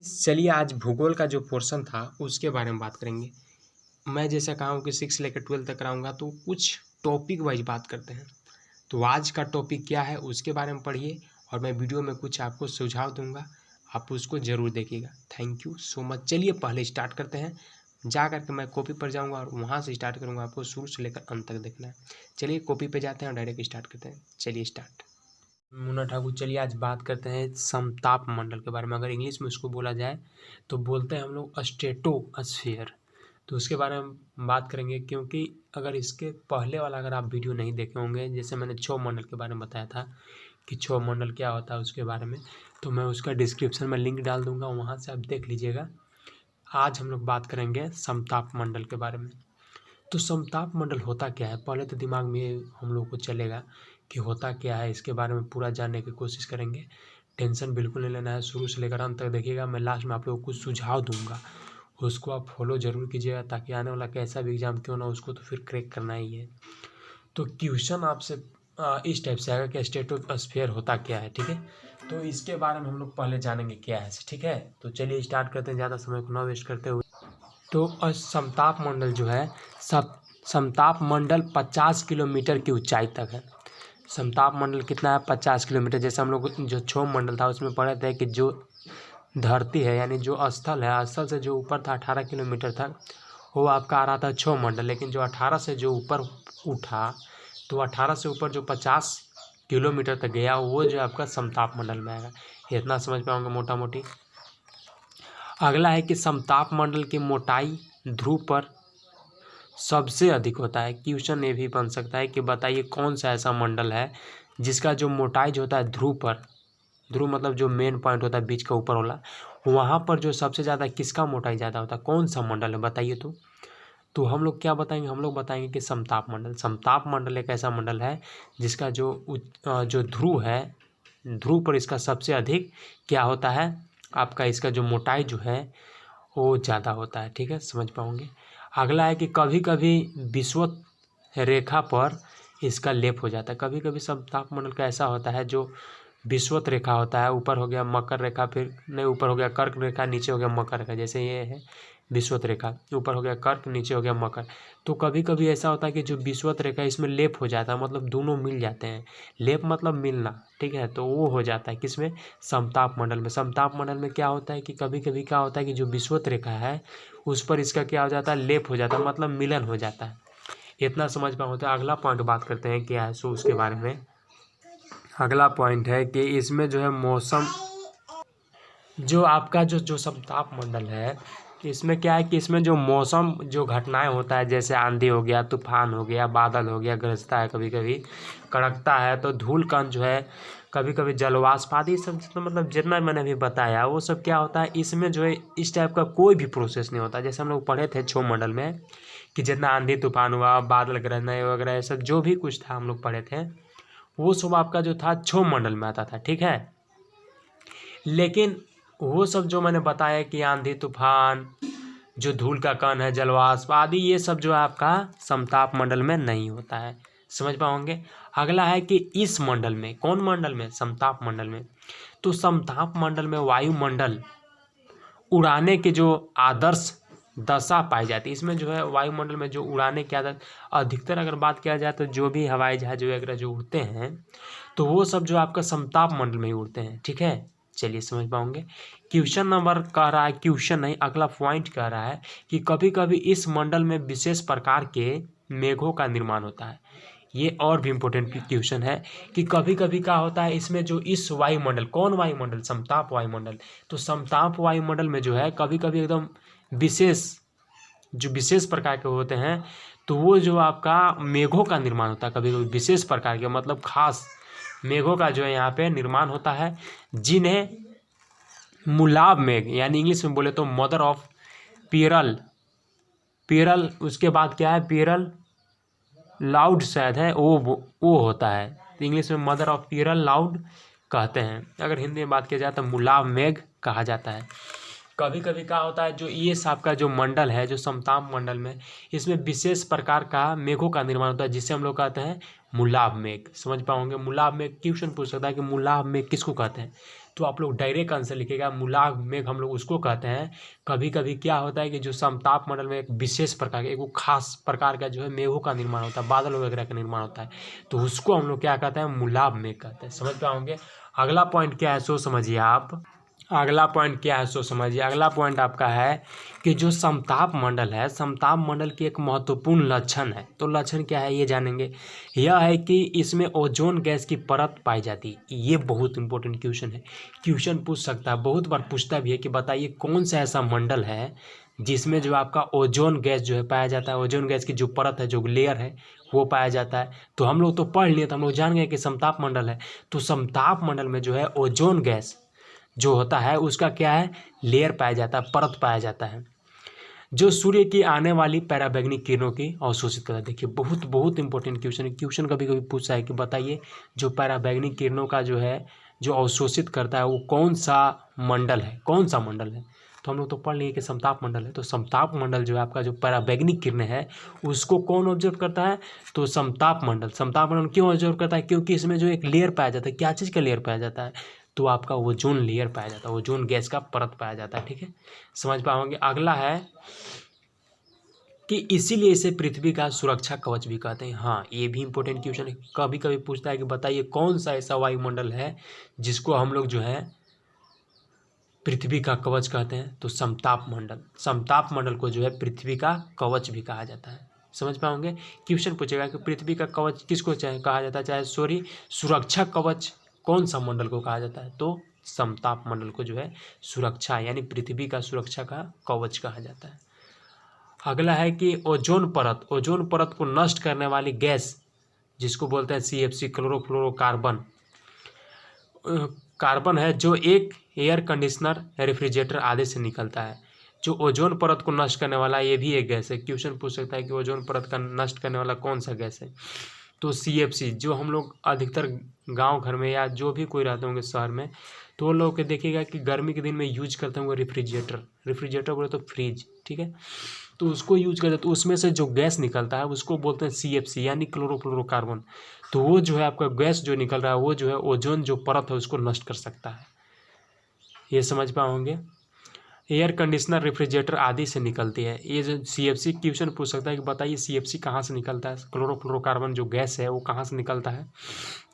चलिए आज भूगोल का जो पोर्शन था उसके बारे में बात करेंगे। मैं जैसा कहा हूँ कि 6 से लेकर 12 तक कराऊंगा तो कुछ टॉपिक वाइज बात करते हैं। तो आज का टॉपिक क्या है उसके बारे में पढ़िए और मैं वीडियो में कुछ आपको सुझाव दूंगा, आप उसको ज़रूर देखिएगा। Thank you so much. चलिए पहले स्टार्ट करते हैं। जा करके मैं कॉपी पर जाऊँगा और वहाँ से स्टार्ट करूँगा, आपको शुरू से लेकर अंत तक देखना है। चलिए कॉपी पर जाते हैं और डायरेक्ट स्टार्ट करते हैं। चलिए स्टार्ट। मुन्ना ठाकुर। चलिए आज बात करते हैं समताप मंडल के बारे में। अगर इंग्लिश में उसको बोला जाए तो बोलते हैं हम लोग स्ट्रेटोस्फीयर। तो उसके बारे में बात करेंगे, क्योंकि अगर इसके पहले वाला अगर आप वीडियो नहीं देखे होंगे, जैसे मैंने क्षोभ मंडल के बारे में बताया था कि क्षोभ मंडल क्या होता है उसके बारे में, तो मैं उसका डिस्क्रिप्शन में लिंक डाल दूंगा, वहाँ से आप देख लीजिएगा। आज हम लोग बात करेंगे समताप मंडल के बारे में। तो समताप मंडल होता क्या है, पहले तो दिमाग में हम लोग को चलेगा कि होता क्या है, इसके बारे में पूरा जानने की कोशिश करेंगे। टेंशन बिल्कुल नहीं लेना है, शुरू से लेकर अंत तक देखिएगा। मैं लास्ट में आप लोगों को कुछ सुझाव दूंगा, उसको आप फॉलो ज़रूर कीजिएगा, ताकि आने वाला कैसा भी एग्जाम क्यों ना उसको तो फिर क्रैक करना ही है। तो क्वेश्चन आपसे इस टाइप से आएगा कि स्ट्रेटोस्फीयर होता क्या है, ठीक है। तो इसके बारे में हम लोग पहले जानेंगे क्या है, ठीक है। तो चलिए स्टार्ट करते हैं, ज़्यादा समय को ना वेस्ट करते हुए। तो समताप मंडल जो है, सब समताप मंडल 50 किलोमीटर की ऊंचाई तक है। समताप मंडल कितना है, 50 किलोमीटर। जैसे हम लोग जो क्षोभ मंडल था उसमें पढ़े थे कि जो धरती है यानी जो स्थल है, स्थल से जो ऊपर था 18 किलोमीटर था, वो आपका आ रहा था क्षोभ मंडल। लेकिन जो 18 से जो ऊपर उठा, तो 18 से ऊपर जो 50 किलोमीटर तक गया, वो जो आपका समताप मंडल में आएगा। इतना समझ पाओगे मोटा मोटी। अगला है कि समताप मंडल की मोटाई ध्रुव पर सबसे अधिक होता है। क्वेश्चन ये भी बन सकता है कि बताइए कौन सा ऐसा मंडल है जिसका जो मोटाई जो होता है ध्रुव पर, ध्रुव मतलब जो मेन पॉइंट होता है बीच का ऊपर वाला, वहाँ पर जो सबसे ज़्यादा किसका मोटाई ध्यादा होता है, कौन सा मंडल है बताइए। तो हम लोग क्या बताएंगे, हम लोग बताएंगे कि समताप मंडल। समताप मंडल एक ऐसा मंडल है जिसका जो ध्रुव है, ध्रुव पर इसका सबसे अधिक क्या होता है, आपका इसका जो मोटाई जो है वो ज़्यादा होता है, ठीक है, समझ पाओगे। अगला है कि कभी कभी विषुवत रेखा पर इसका लेप हो जाता है। कभी कभी समताप मंडल का ऐसा होता है जो विषुवत रेखा होता है, ऊपर हो गया मकर रेखा, फिर नहीं ऊपर हो गया कर्क रेखा, नीचे हो गया मकर रेखा। जैसे ये है विषुवत रेखा, ऊपर हो गया कर्क, नीचे हो गया मकर। तो कभी कभी ऐसा होता है कि जो विषुवत रेखा है इसमें लेप हो जाता है, मतलब दोनों मिल जाते हैं। लेप मतलब मिलना, ठीक है। तो वो हो जाता है किसमें, समताप मंडल में। समताप मंडल में क्या होता है कि कभी कभी क्या होता है कि जो विषुवत रेखा है उस पर इसका क्या हो जाता है, लेप हो जाता है, मतलब मिलन हो जाता है। इतना समझ पाओ। तो अगला पॉइंट बात करते हैं क्या है सो उसके बारे में। अगला पॉइंट है कि इसमें जो है मौसम, जो आपका जो समताप मंडल है, इसमें क्या है कि इसमें जो मौसम जो घटनाएं होता है, जैसे आंधी हो गया, तूफान हो गया, बादल हो गया, गरजता है, कभी कभी कड़कता है, तो धूल कण जो है, कभी कभी जलवाष्प आदि सब, तो मतलब जितना मैंने अभी बताया वो सब क्या होता है, इसमें जो है इस टाइप का कोई भी प्रोसेस नहीं होता। जैसे हम लोग पढ़े थे क्षोभ मंडल में कि जितना आंधी तूफान हुआ, बादल गरजना वगैरह, ये सब जो भी कुछ था हम लोग पढ़े थे, वो सब आपका जो था क्षोभ मंडल में आता था, ठीक है। लेकिन वो सब जो मैंने बताया कि आंधी तूफान, जो धूल का कण है, जलवाष्प आदि, ये सब जो है आपका समताप मंडल में नहीं होता है, समझ पाओगे। अगला है कि इस मंडल में, कौन मंडल में, समताप मंडल में। तो समताप मंडल में वायुमंडल उड़ाने के जो आदर्श दशा पाई जाती है। इसमें जो है वायुमंडल में जो उड़ाने की आदत, अधिकतर अगर बात किया जाए तो जो भी हवाई जहाज वगैरह जो उड़ते हैं, तो वो सब जो आपका समताप मंडल में ही उड़ते हैं, ठीक है। चलिए समझ पाओगे। क्वेश्चन नंबर कह रहा है, क्वेश्चन नहीं अगला पॉइंट कह रहा है कि कभी कभी इस मंडल में विशेष प्रकार के मेघों का निर्माण होता है। ये और भी इम्पोर्टेंट क्वेश्चन है कि कभी कभी क्या होता है इसमें, जो इस वायुमंडल, कौन वायुमंडल, समताप वायुमंडल। तो समताप वायुमंडल में जो है कभी कभी एकदम विशेष, जो विशेष प्रकार के होते हैं, तो वो जो आपका मेघों का निर्माण होता है, कभी कभी विशेष प्रकार के, मतलब खास मेघों का जो है यहाँ पे निर्माण होता है, जिन्हें मुलाब मेघ, यानी इंग्लिश में बोले तो मदर ऑफ पेरल, पेरल उसके बाद क्या है, पेरल लाउड शायद है, वो होता है। तो इंग्लिश में मदर ऑफ पेरल लाउड कहते हैं। अगर हिंदी में बात किया जाए तो मुलाब मेघ कहा जाता है। कभी कभी क्या होता है, जो ये आपका जो मंडल है, जो समताप मंडल में, इसमें विशेष प्रकार का मेघों का निर्माण होता है, जिसे हम लोग कहते हैं मुलाब मेघ। समझ पाओगे। मुलाब मेघ क्वेश्चन पूछ सकता है कि मुलाब मेघ किसको कहते हैं। तो आप लोग डायरेक्ट आंसर लिखिएगा। मूलाभ मेघ हम लोग उसको कहते हैं। कभी कभी क्या होता है कि जो समताप मंडल में एक विशेष प्रकार का, एक खास प्रकार का जो है मेघों का निर्माण होता है, बादल वगैरह का निर्माण होता है, तो उसको हम लोग क्या कहते हैं, मूलाभ मेघ कहते हैं। समझ पाओगे। अगला पॉइंट क्या है सो समझिए आप। अगला पॉइंट क्या है सो समझिए। अगला पॉइंट आपका है कि जो समताप मंडल है, समताप मंडल की एक महत्वपूर्ण लक्षण है। तो लक्षण क्या है ये जानेंगे। यह है कि इसमें ओजोन गैस की परत पाई जाती है। ये बहुत इंपॉर्टेंट क्वेश्चन है। क्वेश्चन पूछ सकता है, बहुत बार पूछता भी है कि बताइए कौन सा ऐसा मंडल है जिसमें जो आपका ओजोन गैस जो है पाया जाता है, ओजोन गैस की जो परत है, जो लेयर है, वो पाया जाता है। तो हम लोग तो पढ़ लिए, तो हम लोग जान गए कि समताप मंडल है। तो समताप मंडल में जो है ओजोन गैस जो होता है उसका क्या है, लेयर पाया जाता है, परत पाया जाता है, जो सूर्य की आने वाली पराबैंगनी किरणों की अवशोषित करता है। देखिए बहुत बहुत इंपॉर्टेंट क्वेश्चन है। क्वेश्चन कभी कभी पूछा है कि बताइए जो पराबैंगनी किरणों का जो है जो अवशोषित करता है वो कौन सा मंडल है, कौन सा मंडल है। तो हम लोग तो पढ़ लिए कि समताप मंडल है। तो समताप मंडल जो है आपका जो पराबैंगनी किरणें है उसको कौन ऑब्जर्व करता है, तो समताप मंडल। समताप मंडल क्यों ऑब्जर्व करता है, क्योंकि इसमें जो एक लेयर पाया जाता है, क्या चीज़ का लेयर पाया जाता है, तो आपका ओजोन लेयर पाया जाता है, ओजोन गैस का परत पाया जाता है। ठीक है, समझ पाओगे। अगला है कि इसीलिए इसे पृथ्वी का सुरक्षा कवच भी कहते हैं। हाँ, ये भी इंपॉर्टेंट क्वेश्चन है। कभी कभी पूछता है कि बताइए कौन सा ऐसा वायुमंडल है जिसको हम लोग जो है पृथ्वी का कवच कहते हैं, तो समताप मंडल। समताप मंडल को जो है पृथ्वी का कवच भी कहा जाता है। समझ पाओगे। क्वेश्चन पूछेगा कि पृथ्वी का कवच किसको चाहे कहा जाता है, चाहे सॉरी सुरक्षा कवच कौन सा मंडल को कहा जाता है, तो समताप मंडल को जो है सुरक्षा यानी पृथ्वी का सुरक्षा का कवच कहा जाता है। अगला है कि ओजोन परत, ओजोन परत को नष्ट करने वाली गैस जिसको बोलते हैं CFC, क्लोरोफ्लोरोकार्बन कार्बन है, जो एक एयर कंडीशनर, रेफ्रिजरेटर आदि से निकलता है। जो ओजोन परत को नष्ट करने वाला ये भी एक गैस है। क्वेश्चन पूछ सकता है कि ओजोन परत का नष्ट करने वाला कौन सा गैस है, तो CFC। जो हम लोग अधिकतर गांव घर में या जो भी कोई रहते होंगे शहर में, तो वो लोग के देखिएगा कि गर्मी के दिन में यूज करते होंगे रेफ्रिजरेटर। रेफ्रिजरेटर बोले तो फ्रिज, ठीक है, तो उसको यूज करते, तो उसमें से जो गैस निकलता है उसको बोलते हैं CFC यानी क्लोरोफ्लोरोकार्बन। तो वो जो है आपका गैस जो निकल रहा है वो जो है ओजोन जो परत है उसको नष्ट कर सकता है। ये समझ पाओगे। एयर कंडीशनर, रेफ्रिजरेटर आदि से निकलती है। ये जो CFC क्वेश्चन पूछ सकता है कि बताइए CFC कहाँ से निकलता है, क्लोरोफ्लोरोकार्बन जो गैस है वो कहाँ से निकलता है।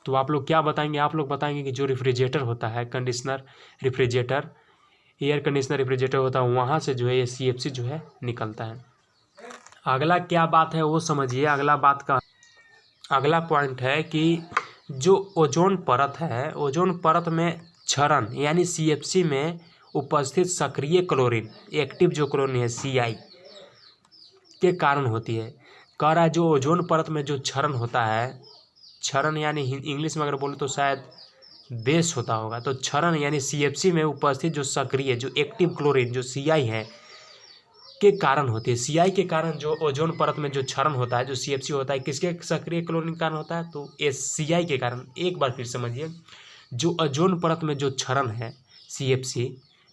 तो आप लोग क्या बताएंगे, आप लोग बताएंगे कि जो रेफ्रिजरेटर होता है, conditioner, refrigerator, air conditioner refrigerator होता है, वहाँ से जो है ये CFC जो है निकलता है। अगला क्या बात है वो समझिए। अगला बात का अगला पॉइंट है कि जो ओजोन परत है, ओजोन परत में क्षरण यानी CFC में उपस्थित सक्रिय क्लोरीन, एक्टिव जो क्लोरीन है CI के कारण होती है। कह रहा है जो ओजोन परत में जो क्षरण होता है, क्षरण यानी इंग्लिश में अगर बोले तो शायद बेस होता होगा, तो क्षरण यानी CFC में उपस्थित जो सक्रिय जो एक्टिव क्लोरीन जो CI है के कारण होती है। CI के कारण जो ओजोन परत में जो क्षरण होता है, जो CFC होता है, किसके सक्रिय क्लोरीन के कारण होता है, तो ये CI के कारण। एक बार फिर समझिए, जो ओजोन परत में जो क्षरण है CFC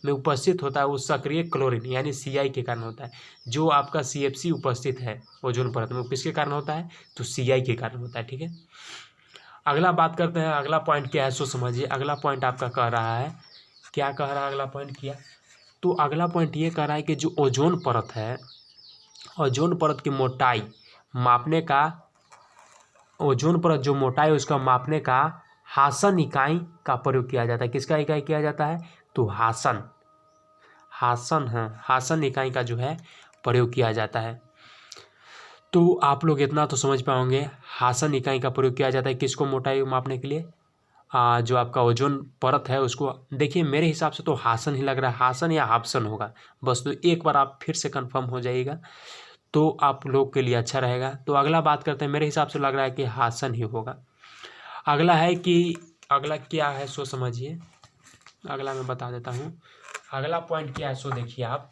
में उपस्थित होता है वो सक्रिय क्लोरीन यानी CI के कारण होता है। जो आपका CFC उपस्थित है ओजोन परत में वो किसके कारण होता है, तो CI के कारण होता है। ठीक है, अगला बात करते हैं। अगला पॉइंट क्या है सो समझिए। अगला पॉइंट आपका कह रहा है, क्या कह रहा है अगला पॉइंट किया, तो अगला पॉइंट ये कह रहा है कि जो ओजोन परत है, ओजोन परत की मोटाई मापने का, ओजोन परत जो मोटाई उसका मापने का हासन इकाई का प्रयोग किया जाता है। किसका इकाई किया जाता है, तो हासन, हासन है, हासन इकाई का जो है प्रयोग किया जाता है। तो आप लोग इतना तो समझ पाओगे, हासन इकाई का प्रयोग किया जाता है किसको मोटाई मापने के लिए, जो आपका ओजोन परत है उसको। देखिए मेरे हिसाब से तो हासन ही लग रहा है, हासन या हाप्सन होगा बस। तो एक बार आप फिर से कंफर्म हो जाइएगा तो आप लोग के लिए अच्छा रहेगा। तो अगला बात करते हैं, मेरे हिसाब से लग रहा है कि हासन ही होगा। अगला है कि अगला क्या है सो समझिए। अगला मैं बता देता हूँ। अगला पॉइंट क्या है सो देखिए आप।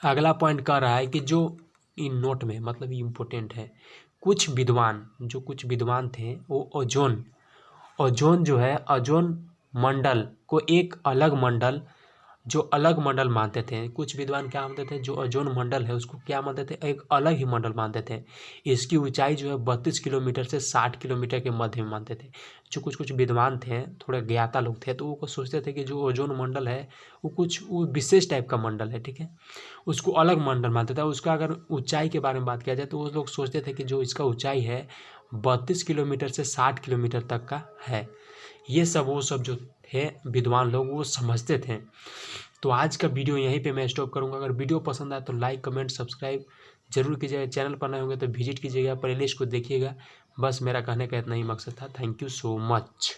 अगला पॉइंट कह रहा है कि जो इन नोट में मतलब इम्पोर्टेंट है, कुछ विद्वान थे वो ओजोन जो है ओजोन मंडल को एक अलग मंडल जो अलग मंडल मानते थे। कुछ विद्वान क्या मानते थे, जो ओजोन मंडल है उसको क्या मानते थे, एक अलग ही मंडल मानते थे। इसकी ऊंचाई जो है 32 किलोमीटर से 60 किलोमीटर के मध्य में मानते थे। जो कुछ कुछ विद्वान थे, थोड़े ज्ञाता लोग थे, तो वो सोचते थे कि जो ओजोन मंडल है वो विशेष टाइप का मंडल है, ठीक है, उसको अलग मंडल मानते थे। उसका अगर ऊंचाई के बारे में बात किया जाए तो वो लोग सोचते थे कि जो इसका ऊंचाई है 32 किलोमीटर से 60 किलोमीटर तक का है। ये सब वो सब जो थे विद्वान लोग वो समझते थे। तो आज का वीडियो यहीं पे मैं स्टॉप करूंगा। अगर वीडियो पसंद आए तो लाइक कमेंट सब्सक्राइब जरूर कीजिएगा। चैनल पर नए होंगे तो विजिट कीजिएगा, प्लेलिस्ट को देखिएगा। बस मेरा कहने का इतना ही मकसद था। Thank you so much.